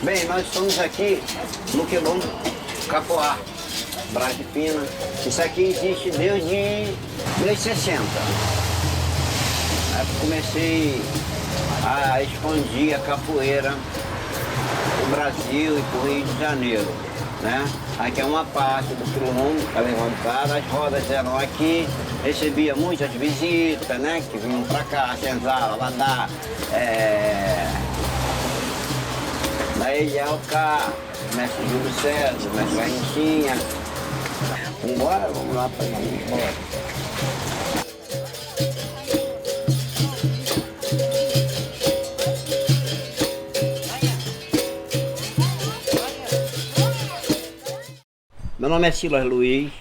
Bem, nós estamos aqui no quilombo Capoarte, Brás de Pina. Isso aqui existe desde 1960. Aí comecei a expandir a capoeira para o Brasil e para o Rio de Janeiro, né? Aqui é uma parte do quilombo para levantar, as rodas eram aqui, recebia muitas visitas, né? Que vinham para cá, Senzala, Ladá, daí Elca, mestre Júlio César, mestre Garrincinha. Vambora, vamos lá para gente, bora. Meu nome é Silas Luiz,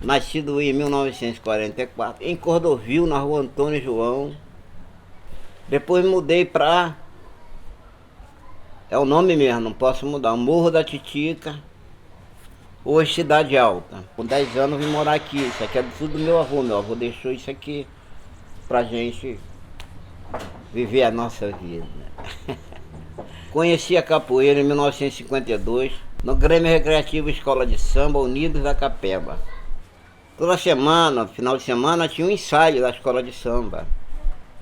nascido em 1944, em Cordovil, na rua Antônio João. Depois mudei para... é o nome mesmo, não posso mudar. Morro da Titica, hoje Cidade Alta. Com 10 anos vim morar aqui. Isso aqui é tudo do meu avô. Meu avô deixou isso aqui pra gente viver a nossa vida. Conheci a capoeira em 1952, no Grêmio Recreativo Escola de Samba Unidos da Capeba. Toda semana, final de semana, tinha um ensaio da escola de samba.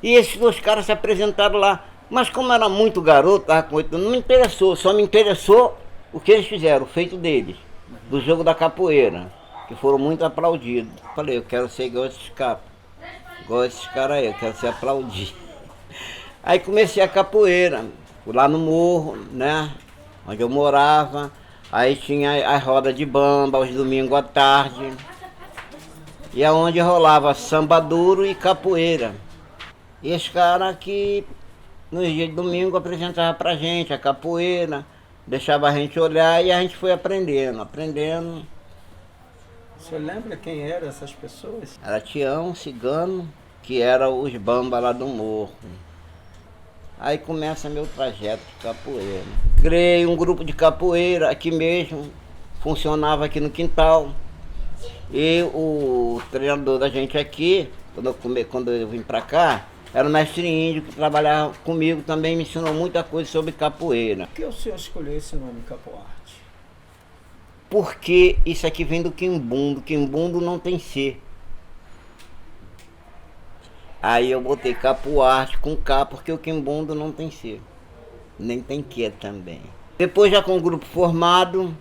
E esses dois caras se apresentaram lá. Mas como era muito garoto, tava com 8 anos, não me interessou, só me interessou o que eles fizeram, o feito deles, do jogo da capoeira, que foram muito aplaudidos. Falei, eu quero ser igual esses caras, igual esses caras aí, eu quero ser aplaudido. Aí comecei a capoeira, fui lá no morro, né, onde eu morava, aí tinha as rodas de bamba, aos domingos à tarde, e aonde rolava samba duro e capoeira. E esse cara aqui, nos dias de domingo, apresentava pra gente a capoeira, deixava a gente olhar e a gente foi aprendendo. O senhor lembra quem eram essas pessoas? Era Tião, Cigano, que era os bamba lá do morro. Aí começa meu trajeto de capoeira. Criei um grupo de capoeira aqui mesmo, funcionava aqui no quintal. E o treinador da gente aqui, quando eu vim pra cá, era o mestre índio que trabalhava comigo, também me ensinou muita coisa sobre capoeira. Por que o senhor escolheu esse nome, Capoarte? Porque isso aqui vem do quimbundo não tem C. Aí eu botei Capoarte com K, porque o quimbundo não tem C. Nem tem Q também. Depois, já com o grupo formado,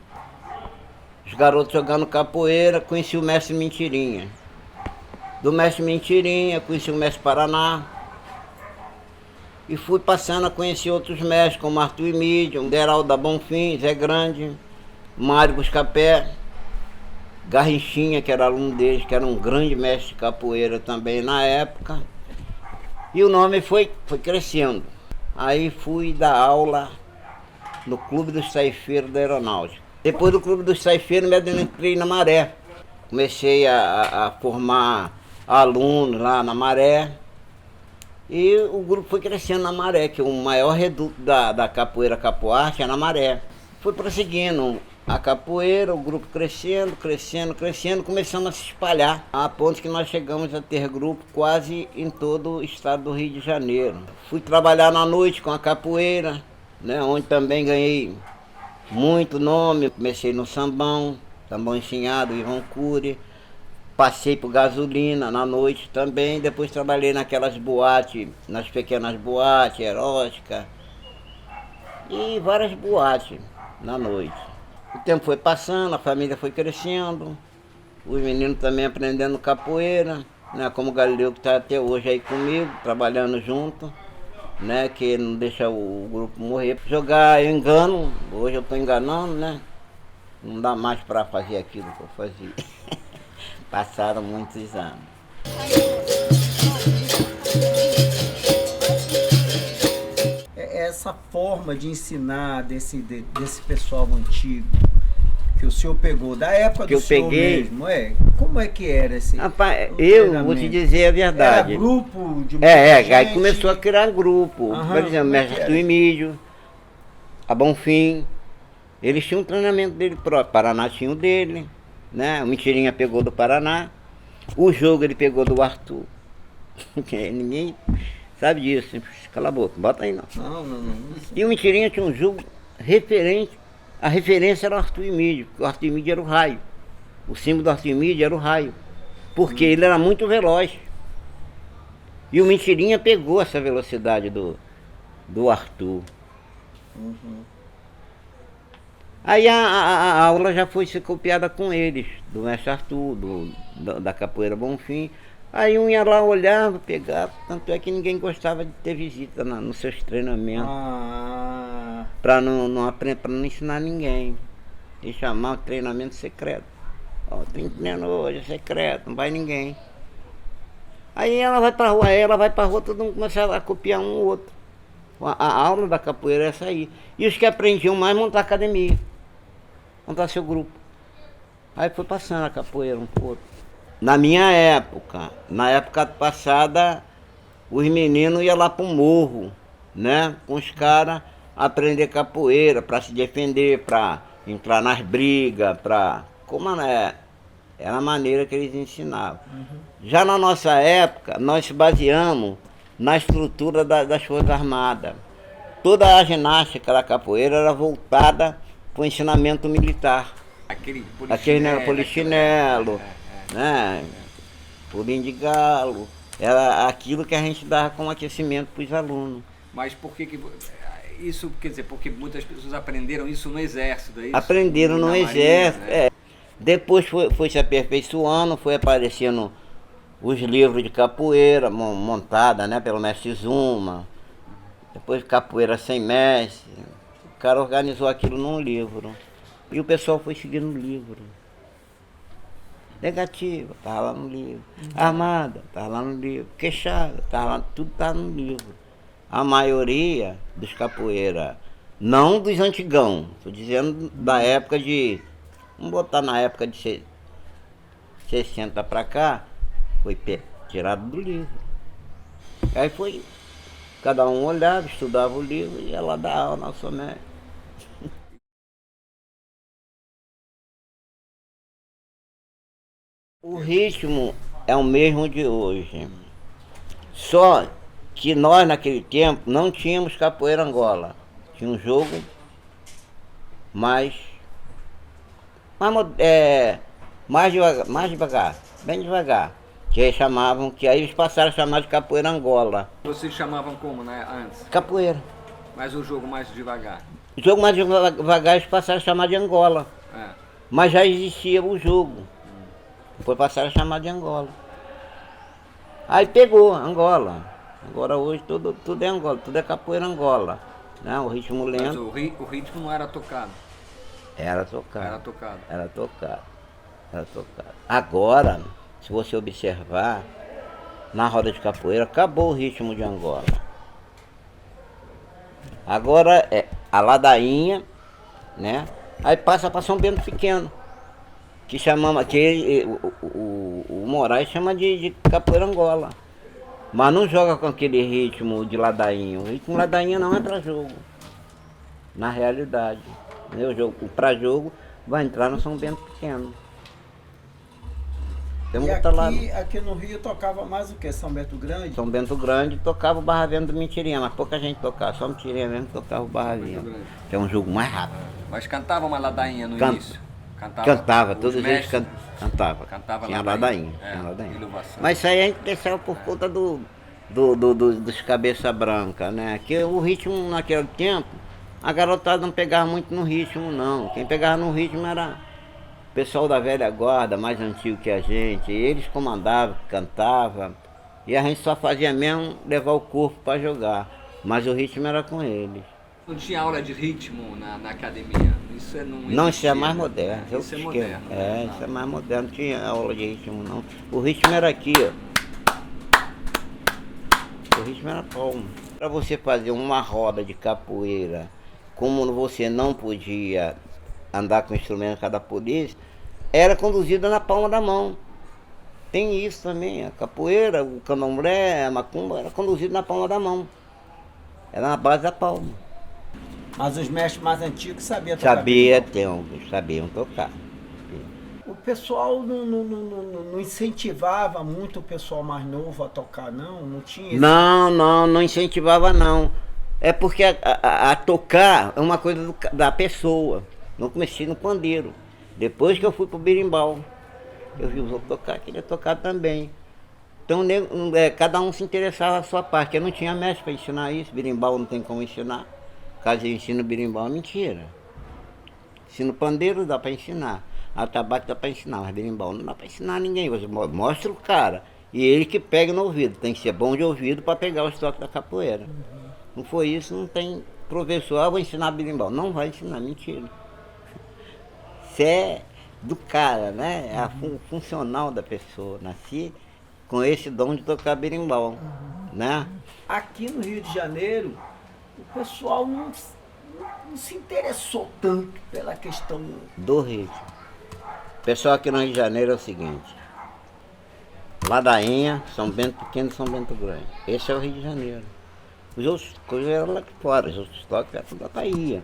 os garotos jogando capoeira, conheci o mestre Mentirinha. Do mestre Mentirinha, conheci o mestre Paraná. E fui passando a conhecer outros mestres, como Arthur Emílio, Deraldo da Bonfim, Zé Grande, Mário Buscapé, Garrinchinha, que era aluno deles, que era um grande mestre de capoeira também na época. E o nome foi crescendo. Aí fui dar aula no Clube dos Saifeiros da Aeronáutica. Depois do Clube dos Saifeiros, me adentrei na Maré. Comecei a formar alunos lá na Maré. E o grupo foi crescendo na Maré, que o maior reduto da capoeira Capoarte é na Maré. Foi prosseguindo a capoeira, o grupo crescendo, começando a se espalhar, a ponto que nós chegamos a ter grupo quase em todo o estado do Rio de Janeiro. Fui trabalhar na noite com a capoeira, né, onde também ganhei muito nome. Comecei no Sambão Ensinhado, Ivan Cury. Passei por Gasolina na noite também, depois trabalhei naquelas boates, nas pequenas boates, erótica e várias boates na noite. O tempo foi passando, a família foi crescendo, os meninos também aprendendo capoeira, né, como o Galileu, que está até hoje aí comigo, trabalhando junto, né, que não deixa o grupo morrer. Jogar eu engano, hoje eu estou enganando, né, não dá mais para fazer aquilo que eu fazia. Passaram muitos anos. Essa forma de ensinar desse pessoal antigo que o senhor pegou, da época que do senhor mesmo, como é que era esse? Rapaz, eu vou te dizer a verdade. Era grupo de aí começou a criar grupo. Por exemplo, o mestre do Emílio, a Bonfim, eles tinham um treinamento dele próprio. Paraná tinha o dele, né? O Mentirinha pegou do Paraná, o jogo ele pegou do Arthur. Ninguém sabe disso. Cala a boca, bota aí não. Não. E o Mentirinha tinha um jogo referente, a referência era o Arthur Emídio, porque o Arthur Emídio era o raio. O símbolo do Arthur Emídio era o raio, porque ele era muito veloz. E o Mentirinha pegou essa velocidade do Arthur. Aí a aula já foi ser copiada com eles, do mestre Arthur, da Capoeira Bonfim. Aí um ia lá, olhava, pegava, tanto é que ninguém gostava de ter visita nos seus treinamentos. Para não aprender, para não ensinar ninguém. E chamar o treinamento secreto. Ó, tem treino hoje, é secreto, não vai ninguém. Aí ela vai pra rua, todo mundo começa a copiar um ou outro. A aula da capoeira é essa aí. E os que aprendiam mais montar academia. Montar seu grupo. Aí foi passando a capoeira um pro outro. Na minha época, na época passada, os meninos iam lá pro morro, né? Com os caras aprender capoeira, para se defender, para entrar nas brigas, para... Como é? Era a maneira que eles ensinavam. Já na nossa época, nós se baseamos na estrutura das Forças Armadas. Toda a ginástica da capoeira era voltada para o ensinamento militar. Aquele polichinelo, né? Pulinho de galo. Era aquilo que a gente dava como aquecimento para os alunos. Mas por que isso, quer dizer, porque muitas pessoas aprenderam isso no exército, é isso? Aprenderam no exército, né? Depois foi se aperfeiçoando, foi aparecendo os livros de capoeira montada, né, pelo mestre Zuma. Depois capoeira sem mestre. O cara organizou aquilo num livro. E o pessoal foi seguindo o livro. Negativa, estava lá no livro. Armada, estava lá no livro. Queixada, tudo estava no livro. A maioria dos capoeiras, não dos antigão, estou dizendo da época de... Vamos botar na época de 60 para cá, foi tirado do livro. Aí foi, cada um olhava, estudava o livro e ia lá dar aula na SOMEC. O ritmo é o mesmo de hoje. Só que nós naquele tempo não tínhamos capoeira Angola. Tinha um jogo mais devagar, bem devagar. Que chamavam, que aí eles passaram a chamar de capoeira Angola. Vocês chamavam como, né, antes? Capoeira. Mas o jogo mais devagar? O jogo mais devagar eles passaram a chamar de Angola. Mas já existia o jogo. Depois passaram a chamar de Angola. Aí pegou Angola. Agora hoje tudo é Angola, tudo é capoeira Angola. Né? O ritmo lento. Mas o ritmo não era tocado? Era tocado. Era tocado. Era tocado. Era tocado. Agora, se você observar, na roda de capoeira, acabou o ritmo de Angola. Agora é a ladainha, né? Aí passa para São Bento Pequeno. Que chamamos, o Moraes chama de capoeira Angola. Mas não joga com aquele ritmo de ladainha. O ritmo de ladainha não é para jogo. Na realidade. O jogo, para jogo vai entrar no São Bento Pequeno. E aqui no Rio tocava mais o que? São Bento Grande? São Bento Grande tocava o Barra Vento do Mentirinha, mas pouca gente tocava, só Mentirinha mesmo tocava o Barra Vento. Que é um jogo mais rápido. Mas cantava uma ladainha no início? Cantava, todos eles cantavam. Tinha ladainha. Mas isso aí a gente deixava por conta dos cabeça branca, né? Que o ritmo naquele tempo, a garotada não pegava muito no ritmo não. Quem pegava no ritmo era o pessoal da velha guarda, mais antigo que a gente. Eles comandavam, cantavam. E a gente só fazia mesmo levar o corpo para jogar. Mas o ritmo era com eles. Não tinha aula de ritmo na academia? Não, isso é mais moderno. Isso é moderno. Isso é mais moderno. Não tinha aula de ritmo não. O ritmo era aqui, ó. O ritmo era palmo. Para você fazer uma roda de capoeira, como você não podia andar com o instrumento cada polícia, era conduzida na palma da mão. Tem isso também, a capoeira, o candomblé, a macumba, era conduzido na palma da mão. Era na base da palma. Mas os mestres mais antigos sabiam tocar? Sabiam tocar. O pessoal não incentivava muito o pessoal mais novo a tocar, não? Não tinha isso? Não incentivava não. É porque a tocar é uma coisa da pessoa. Não comecei no pandeiro. Depois que eu fui pro berimbau, eu vi os outros tocar, queria tocar também. Então cada um se interessava a sua parte. Eu não tinha mestre para ensinar isso, berimbau não tem como ensinar. Caso eu ensino berimbau, é mentira. Ensino pandeiro, dá para ensinar. Atabaque dá para ensinar, mas berimbau não dá para ensinar ninguém. Você mostra o cara. E ele que pega no ouvido. Tem que ser bom de ouvido para pegar os toques da capoeira. Não foi isso, não tem professor, vou ensinar berimbau. Não vai ensinar, mentira. Isso é do cara, né? É a funcional da pessoa. Nasci com esse dom de tocar berimbau, né? Aqui no Rio de Janeiro, o pessoal não se interessou tanto pela questão do ritmo. O pessoal aqui no Rio de Janeiro é o seguinte: Ladainha, São Bento Pequeno e São Bento Grande. Esse é o Rio de Janeiro. Os outros coisas eram lá de fora, os outros toques eram da Bahia.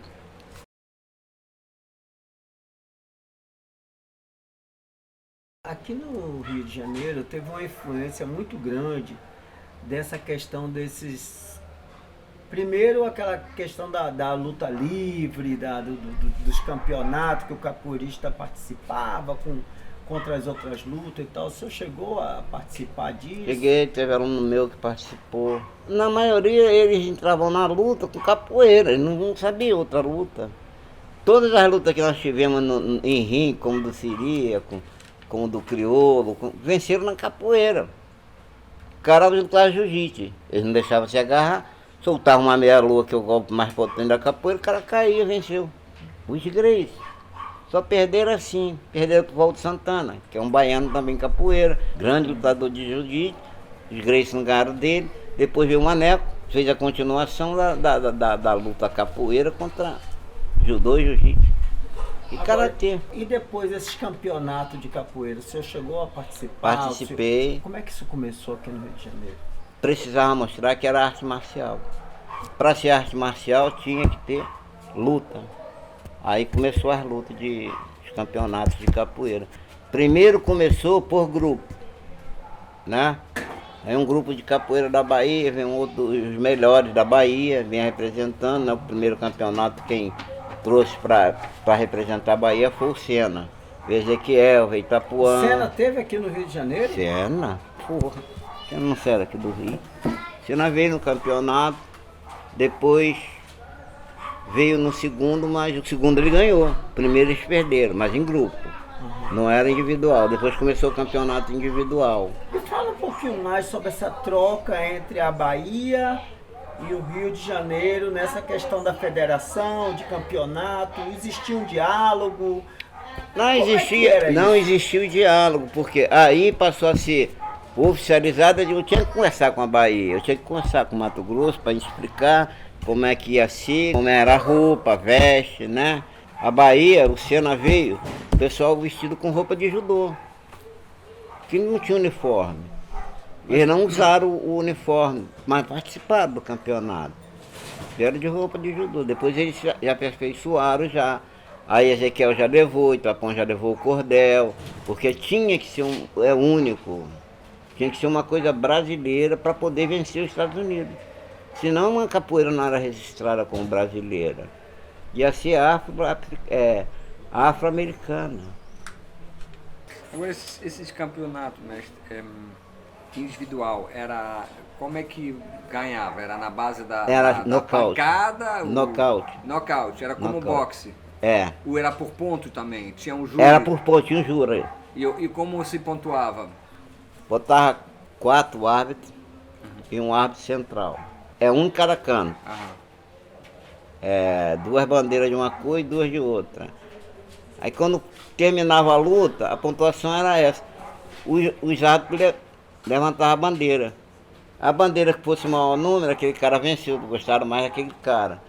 Aqui no Rio de Janeiro teve uma influência muito grande dessa questão desses... Primeiro aquela questão da luta livre, dos campeonatos que o capoeirista participava contra as outras lutas e tal. O senhor chegou a participar disso? Cheguei, teve aluno meu que participou. Na maioria eles entravam na luta com capoeira, eles não sabiam outra luta. Todas as lutas que nós tivemos em rim, como do Siríaco, como do Crioulo, venceram na capoeira. O cara lutava jiu-jitsu, eles não deixavam se agarrar, soltavam uma meia-lua, que é o golpe mais potente da capoeira, o cara caía, venceu. Os Grace. Só perderam assim, perderam pro Valdo Santana, que é um baiano também capoeira, grande lutador de jiu-jitsu. Os Grace não ganharam dele. Depois veio o Maneco, fez a continuação da luta capoeira contra judô e jiu-jitsu. E karatê. E depois desses campeonatos de capoeira, o senhor chegou a participar? Participei. Como é que isso começou aqui no Rio de Janeiro? Precisava mostrar que era arte marcial. Para ser arte marcial tinha que ter luta. Aí começou as lutas de campeonatos de capoeira. Primeiro começou por grupo, né? Aí um grupo de capoeira da Bahia, vem outro, os melhores da Bahia, vem representando, né? O primeiro campeonato quem trouxe para representar a Bahia foi o Senna. O Ezequiel, veio Itapuã. O Senna teve aqui no Rio de Janeiro? Senna? Porra, Senna não era aqui do Rio. Senna veio no campeonato, depois veio no segundo, mas o segundo ele ganhou. Primeiro eles perderam, mas em grupo. Não era individual. Depois começou o campeonato individual. Me fala um pouquinho mais sobre essa troca entre a Bahia e o Rio de Janeiro nessa questão da federação, de campeonato. Existia um diálogo? Não existia o diálogo, porque aí passou a ser oficializada. Eu tinha que conversar com a Bahia, eu tinha que conversar com o Mato Grosso para explicar como é que ia ser, como era a roupa, a veste, né? A Bahia, o Senna veio, o pessoal vestido com roupa de judô, que não tinha uniforme. Eles não usaram o uniforme, mas participaram do campeonato. Vieram de roupa de judô. Depois eles já aperfeiçoaram já. Aí Ezequiel já levou, Itapão já levou o cordel, porque tinha que ser único. Tinha que ser uma coisa brasileira para poder vencer os Estados Unidos. Senão uma capoeira não era registrada como brasileira. Ia ser afro-americana. Agora, esses campeonatos, mestre, individual, como é que ganhava? Era na base da pancada? Nocaute. Nocaute, era como boxe? É. Ou era por ponto também? Tinha um júri? Era por ponto, tinha um júri. E como se pontuava? Botava 4 árbitros e um árbitro central. É um em cada canto. Duas bandeiras de uma cor e duas de outra. Aí quando terminava a luta, a pontuação era essa. Os árbitros levantavam a bandeira. A bandeira que fosse o maior número, aquele cara venceu, gostaram mais daquele cara.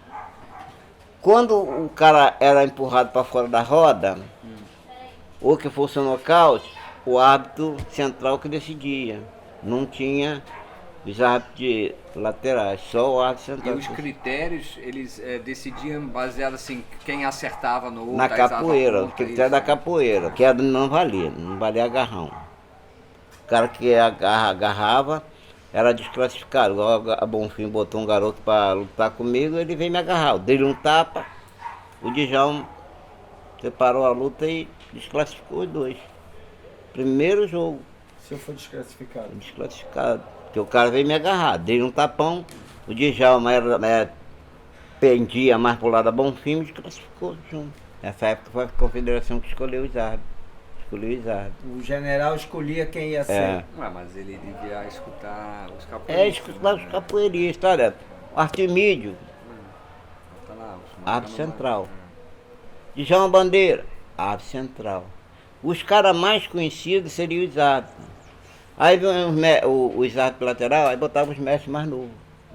Quando o cara era empurrado para fora da roda, ou que fosse um nocaute, o árbitro central que decidia. Não tinha os árbitros de laterais, só o árbitro central. E os critérios, eles decidiam baseado assim, quem acertava no outro? Na capoeira, o critério da capoeira, que não valia agarrão. O cara que agarrava, era desclassificado. Igual a Bonfim botou um garoto para lutar comigo, ele veio me agarrar. Eu dei um tapa, o Djalma separou a luta e desclassificou os dois. Primeiro jogo. O senhor foi desclassificado. Desclassificado. Porque o cara veio me agarrar. Dei um tapão, o Djalma pendia mais pro lado da Bonfim e desclassificou junto. Nessa época foi a confederação que escolheu os árbitros. O general escolhia quem ia ser. Ué, mas ele devia escutar os capoeiristas. Escutar os capoeiristas, olha. Artemídio, Tá lá, árbitro central. Djalma Bandeira, árbitro central. Os caras mais conhecidos seriam os árbitros. Aí os árbitros lateral, aí botava os mestres mais novos.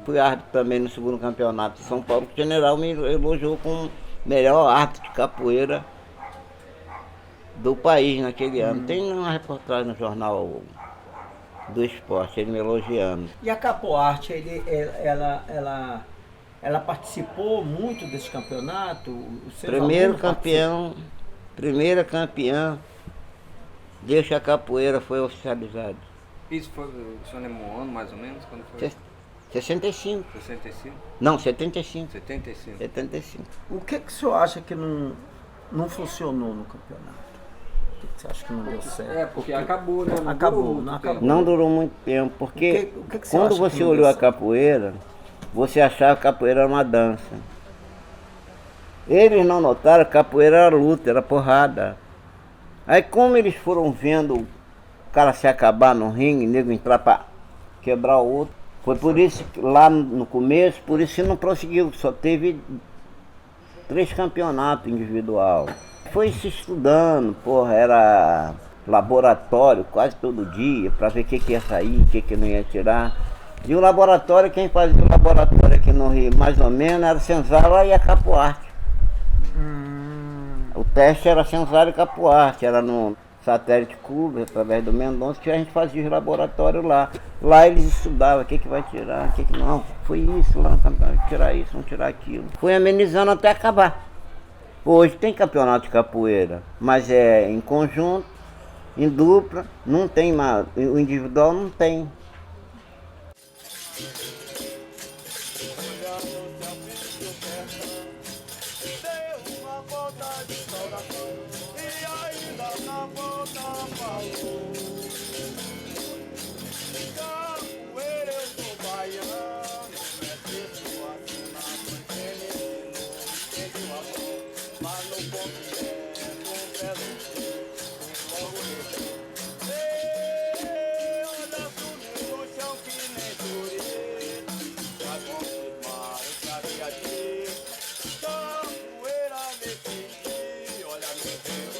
Fui árbitro também no segundo campeonato de São Paulo, que o general me elogiou como melhor árbitro de capoeira do país naquele ano. Tem uma reportagem no jornal do esporte, ele me elogiando. E a Capoarte, ela participou muito desse campeonato? Primeira campeã, desde que a capoeira foi oficializada. Isso foi, o senhor lembra um ano mais ou menos? Quando foi? 65. 65? Não, 75. 75. 75. O que o senhor acha que não funcionou no campeonato? O que você acha que não deu certo? Porque acabou, né? Não acabou. Não durou muito tempo, porque O que você quando acha que você não olhou deu a certo? capoeira, você achava que a capoeira era uma dança. Eles não notaram que a capoeira era luta, era porrada. Aí como eles foram vendo o cara se acabar no ringue, o nego entrar pra quebrar o outro, foi por isso que lá no começo, por isso que não prosseguiu, só teve 3 campeonatos individual. Foi se estudando, era laboratório quase todo dia, para ver o que ia sair, o que não ia tirar. E o laboratório, quem fazia o laboratório aqui no Rio, mais ou menos, era Senzala e a Capoarte. O teste era Senzala e Capoarte, era no Satélite Clube, através do Mendonça, que a gente fazia os laboratórios lá. Lá eles estudavam o que vai tirar, o que não. Foi isso lá, tirar isso, não tirar aquilo. Foi amenizando até acabar. Hoje tem campeonato de capoeira, mas é em conjunto, em dupla, não tem mais, o individual não tem. Capoeira nesse dia, olha meu Deus.